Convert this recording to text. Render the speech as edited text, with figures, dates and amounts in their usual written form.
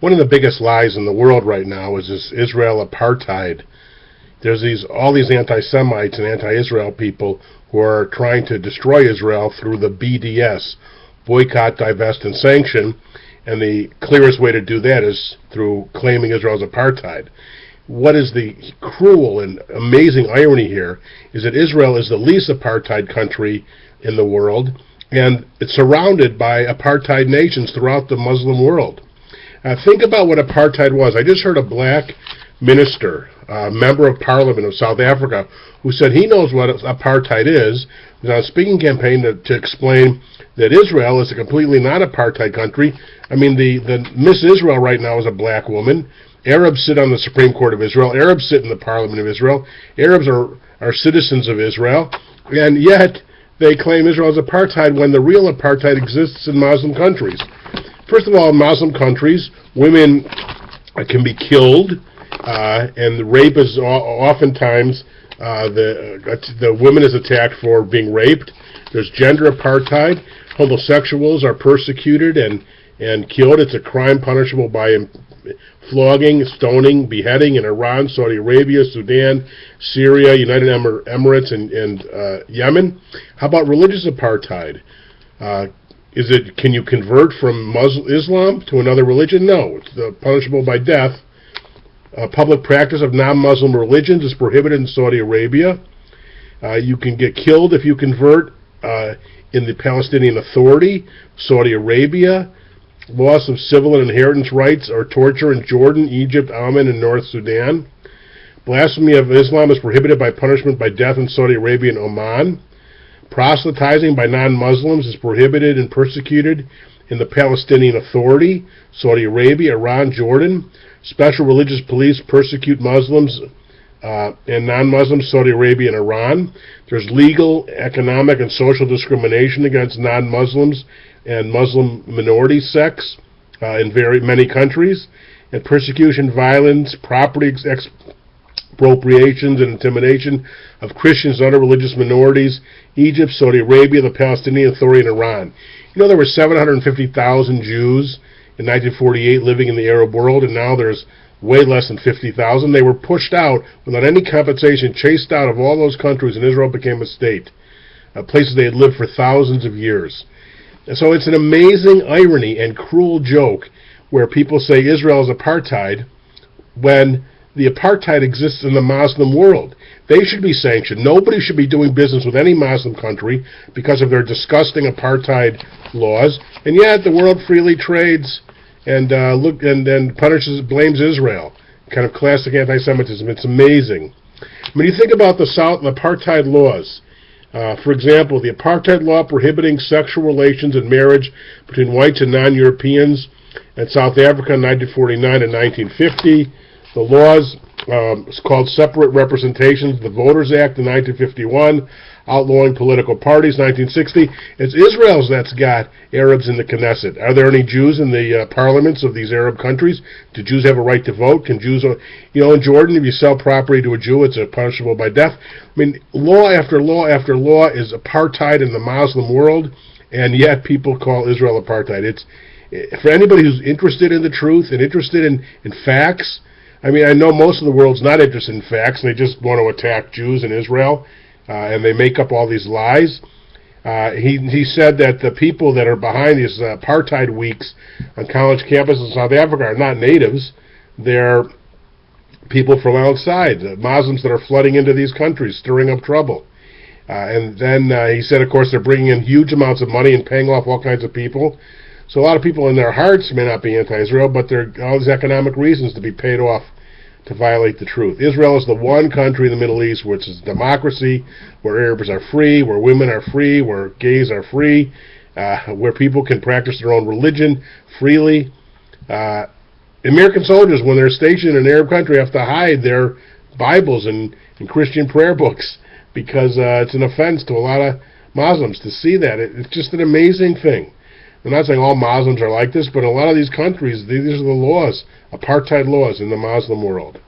One of the biggest lies in the world right now is this Israel apartheid. There's all these anti-Semites and anti-Israel people who are trying to destroy Israel through the BDS, boycott, divest, and sanction, and the clearest way to do that is through claiming Israel as apartheid. What is the cruel and amazing irony here is that Israel is the least apartheid country in the world, and it's surrounded by apartheid nations throughout the Muslim world. Think about what apartheid was. I just heard a black minister, member of parliament of South Africa, who said he knows what apartheid is. He was on a speaking campaign to explain that Israel is a completely non-apartheid country. I mean, the Miss Israel right now is a black woman. Arabs sit on the Supreme Court of Israel. Arabs sit in the Parliament of Israel. Arabs are citizens of Israel. And yet they claim Israel is apartheid when the real apartheid exists in Muslim countries. First of all, in Muslim countries, women can be killed, and rape is oftentimes the woman is attacked for being raped. There's gender apartheid. Homosexuals are persecuted and killed. It's a crime punishable by flogging, stoning, beheading in Iran, Saudi Arabia, Sudan, Syria, United Emirates, and Yemen. How about religious apartheid? Can you convert from Islam to another religion? No, it's punishable by death. Public practice of non-Muslim religions is prohibited in Saudi Arabia. You can get killed if you convert in the Palestinian Authority, Saudi Arabia. Loss of civil and inheritance rights or torture in Jordan, Egypt, Oman, and North Sudan. Blasphemy of Islam is prohibited by punishment by death in Saudi Arabia and Oman. Proselytizing by non-Muslims is prohibited and persecuted in the Palestinian Authority, Saudi Arabia, Iran, Jordan. Special religious police persecute Muslims and non-Muslims, Saudi Arabia and Iran. There's legal, economic, and social discrimination against non-Muslims and Muslim minority sects in many countries. And persecution, violence, property expropriations, and intimidation of Christians and other religious minorities, Egypt, Saudi Arabia, the Palestinian Authority, and Iran. You know, there were 750,000 Jews in 1948 living in the Arab world, and now there's way less than 50,000. They were pushed out without any compensation, chased out of all those countries, and Israel became a state, places they had lived for thousands of years. And so it's an amazing irony and cruel joke where people say Israel is apartheid when the apartheid exists in the Muslim world. They should be sanctioned. Nobody should be doing business with any Muslim country because of their disgusting apartheid laws, and yet the world freely trades and blames Israel. Kind of classic anti-Semitism. It's amazing. When you think about the apartheid laws, for example, the apartheid law prohibiting sexual relations and marriage between whites and non-Europeans in South Africa in 1949 and 1950. The laws called Separate Representations, the Voters Act in 1951, outlawing political parties, 1960. It's Israel's that's got Arabs in the Knesset. Are there any Jews in the parliaments of these Arab countries? Do Jews have a right to vote? Can Jews, in Jordan, if you sell property to a Jew, it's punishable by death. I mean, law after law after law is apartheid in the Muslim world, and yet people call Israel apartheid. It's for anybody who's interested in the truth and interested in facts. I mean, I know most of the world's not interested in facts. They just want to attack Jews in Israel. And they make up all these lies. He said that the people that are behind these apartheid weeks on college campuses in South Africa are not natives. They're people from outside, the Muslims that are flooding into these countries, stirring up trouble. And then he said, of course, they're bringing in huge amounts of money and paying off all kinds of people. So a lot of people in their hearts may not be anti-Israel, but there are all these economic reasons to be paid off to violate the truth. Israel is the one country in the Middle East which is democracy, where Arabs are free, where women are free, where gays are free, where people can practice their own religion freely. American soldiers, when they're stationed in an Arab country, have to hide their Bibles and Christian prayer books because it's an offense to a lot of Muslims to see that. It's just an amazing thing. I'm not saying all Muslims are like this, but in a lot of these countries, these are the laws, apartheid laws in the Muslim world.